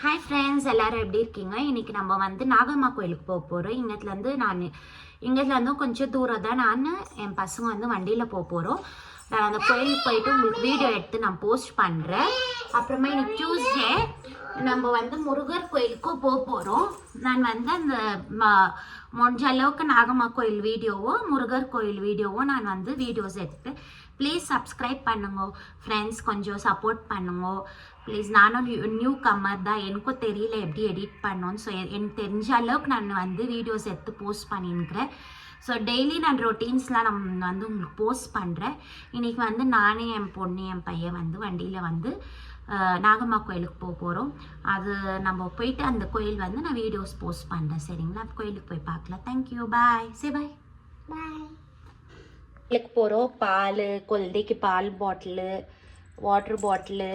Hi friends, எல்லாரும் எப்படி இருக்கீங்க? இன்னைக்கு நம்ம வந்து நாகம்மா கோயிலுக்கு போக போகிறோம். இங்கேருந்து கொஞ்சம் தூரம் தான் நான் என் பசங்க வந்து வண்டியில் போக போகிறோம். நான் அந்த கோயிலுக்கு போயிட்டு உங்களுக்கு வீடியோ எடுத்து நான் போஸ்ட் பண்ணுறேன். அப்புறமா இன்னைக்கு டியூஸ்டே நம்ம வந்து முருகர் கோயிலுக்கும் போக போகிறோம். நான் வந்து அந்த முடிஞ்ச அளவுக்கு நாகம்மா கோயில் வீடியோவோ முருகர் கோயில் வீடியோவோ நான் வந்து வீடியோஸ் எடுத்து ப்ளீஸ் சப்ஸ்கிரைப் பண்ணுங்க ஃப்ரெண்ட்ஸ், கொஞ்சம் சப்போர்ட் பண்ணுங்க ப்ளீஸ். நானும் நியூ கம்மர் தான், எனக்கும் தெரியல எப்படி எடிட் பண்ணோன்னு. ஸோ எனக்கு தெரிஞ்ச அளவுக்கு நான் வந்து வீடியோஸ் எடுத்து போஸ்ட் பண்ணியிருக்கிறேன். ஸோ டெய்லி நான் ரொட்டீன்ஸ்லாம் நான் வந்து உங்களுக்கு போஸ்ட் பண்ணுறேன். இன்றைக்கி வந்து நானே என் பொண்ணு என் பையன் வந்து வண்டியில் வந்து நாகம்மா கோயிலுக்கு போக போகிறோம். அது நம்ம போயிட்டு அந்த கோயில் வந்து நான் வீடியோஸ் போஸ்ட் பண்ணுறேன். சரிங்களா? கோயிலுக்கு போய் பார்க்கலாம். தேங்க்யூ, பாய். சே பாய். கோயிலுக்கு போகிறோம். பால், குழந்தைக்கு பால் பாட்டிலு, வாட்ரு பாட்டிலு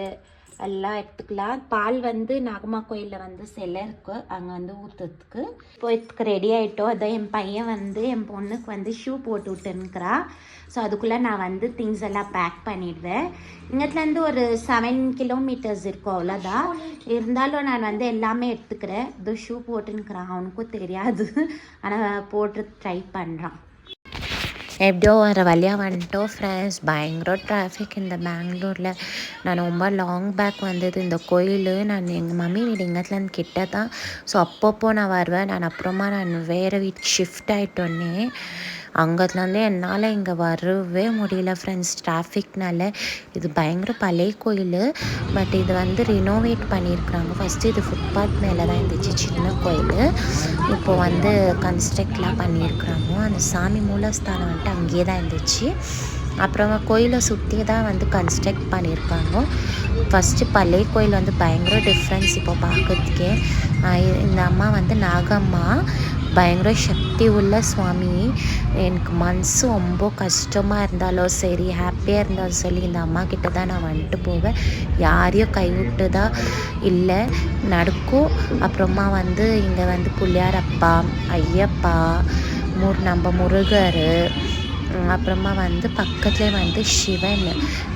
எல்லாம் எடுத்துக்கலாம். பால் வந்து நாகம்மா கோயிலில் வந்து சிலை இருக்குது, அங்கே வந்து ஊற்றுறதுக்கு போயிட்டுக்கு ரெடி ஆகிட்டோம். அதான் என் பையன் வந்து என் பொண்ணுக்கு வந்து ஷூ போட்டு விட்டுன்னுக்கிறா. ஸோ அதுக்குள்ளே நான் வந்து திங்ஸ் எல்லாம் பேக் பண்ணிடுறேன். இங்கேருந்து ஒரு 7 கிலோமீட்டர்ஸ் இருக்கும், அவ்வளோதான். இருந்தாலும் நான் வந்து எல்லாமே எடுத்துக்கிறேன். இது ஷூ போட்டுன்னுக்கிறான், அவனுக்கும் தெரியாது, ஆனால் போட்டு ட்ரை பண்ணுறான். எப்படியோ ஒரு வழியாக வந்துட்டோம் ஃப்ரெண்ட்ஸ். பயங்கர டிராஃபிக் இந்த பெங்களூரில். நான் ரொம்ப லாங் பேக் வந்தது இந்த கோயில். நான் எங்கள் மம்மி வீடு இங்கேருந்து கிட்ட தான். ஸோ அப்பப்போ நான் வருவேன். நான் அப்புறமா நான் வேறு வீட்டுக்கு ஷிஃப்ட் ஆகிட்டோன்னே அங்கேருந்து என்னால் இங்கே வரவே முடியல ஃப்ரெண்ட்ஸ், டிராஃபிக்னால. இது பயங்கர பழைய கோயில், பட் இது வந்து ரினோவேட் பண்ணியிருக்கிறாங்க. ஃபஸ்ட்டு இது ஃபுட்பாத் மேலே தான் இருந்துச்சு, சின்ன கோயில். இப்போ வந்து கன்ஸ்ட்ரக்ட்லாம் பண்ணியிருக்கிறாங்க. அந்த சாமி மூலஸ்தானம் வந்துட்டு அங்கேயே தான் இருந்துச்சு. அப்புறமா கோயிலை சுற்றி தான் வந்து கன்ஸ்ட்ரக்ட் பண்ணியிருக்காங்க. ஃபஸ்ட்டு பழைய கோயில் வந்து பயங்கர டிஃப்ரென்ஸ் இப்போ பார்க்கறதுக்கே. இந்த அம்மா வந்து நாகம்மா, பயங்கர சக்தி உள்ள சுவாமி. எனக்கு மனசு ரொம்ப கஷ்டமாக இருந்தாலும் சரி, ஹாப்பியாக இருந்தாலும் சரி, இந்த அம்மா கிட்ட தான் நான் வந்துட்டு போவேன். யாரையும் கைவிட்டு தான் இல்லை, நடக்கும். அப்புறமா வந்து இங்கே வந்து பிள்ளையாரப்பா, ஐயப்பா, நம்ம முருகர், அப்புறமா வந்து பக்கத்துலேயே வந்து சிவன்.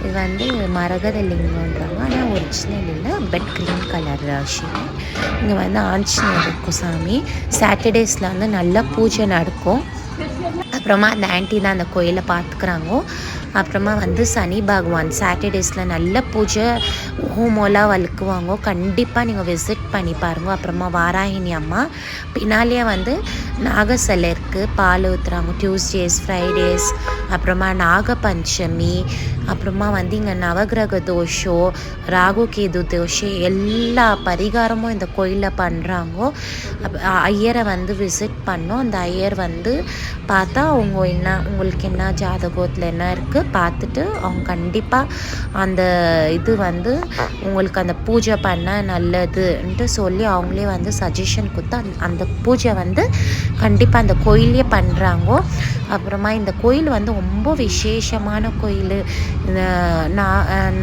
இது வந்து மரகத லிங்கம்ன்றாங்க, ஆனால் ஒரிஜினல் இல்லை, பட் க்ரீன் கலர் சிவன். இங்கே வந்து ஆஞ்சநேயர் இருக்கும் சாமி. சாட்டர்டேஸில் வந்து நல்லா பூஜை நடக்கும். அப்புறமா அந்த ஆன்ட்டி தான் அந்த கோயிலை பார்த்துக்குறாங்க. அப்புறமா வந்து சனி பகவான் சாட்டர்டேஸில் நல்ல பூஜை ஹோமோலாம் வளர்க்குவாங்க. கண்டிப்பாக நீங்கள் விசிட் பண்ணி பாருங்க. அப்புறமா வாராகினி அம்மா பின்னாலேயே வந்து நாக சிலை இருக்குது, பால் ஊற்றுறாங்க டியூஸ்டேஸ், ஃப்ரைடேஸ். அப்புறமா நாக பஞ்சமி, அப்புறமா வந்து இங்கே நவகிரக தோஷம், ராகு கேது தோஷம், எல்லா பரிகாரமும் இந்த கோயிலில் பண்ணுறாங்க. ஐயரை வந்து விசிட் பண்ணோம். அந்த ஐயர் வந்து பார்த்தா உங்களுக்கு என்ன ஜாதகத்தில் என்ன இருக்குது பார்த்துட்டு அவங்க கண்டிப்பாக அந்த இது வந்து உங்களுக்கு அந்த பூஜை பண்ண நல்லதுன்ட்டு சொல்லி அவங்களே வந்து சஜஷன் கொடுத்து அந்த பூஜை வந்து கண்டிப்பாக அந்த கோயிலே பண்ணுறாங்க. அப்புறமா இந்த கோயில் வந்து ரொம்ப விசேஷமான கோயில்.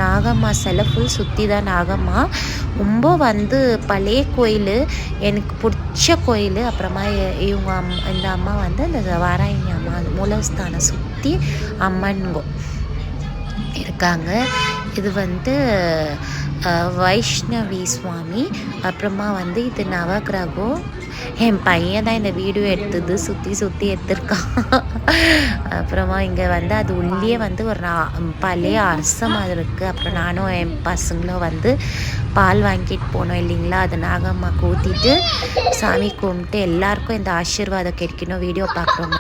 நாகம்மா சிலை ஃபுல் சுற்றி தான் நாகம்மா. ரொம்ப வந்து பழைய கோயில், எனக்கு பிடிச்ச கோயில். அப்புறமா இந்த அம்மா வந்து இந்த வாராகினி அம்மா மூலஸ்தானம் சுற்றி அம்மன்கோ இருக்காங்க. இது வந்து வைஷ்ணவி சுவாமி. அப்புறமா வந்து இது நவகிரகம். என் பையன் தான் இந்த வீடியோ எடுத்தது, சுற்றி எடுத்திருக்கான். அப்புறமா இங்கே வந்து அது உள்ளே வந்து ஒரு பழைய அரசம் அது இருக்குது. அப்புறம் நானும் என் பசங்களும் வந்து பால் வாங்கிட்டு போனோம் இல்லைங்களா, அது நாகம்மாக்கு ஊற்றிட்டு சாமி கும்பிட்டு எல்லாருக்கும் இந்த ஆசீர்வாதம் கிடைக்கணும். வீடியோ பார்க்குறோம்.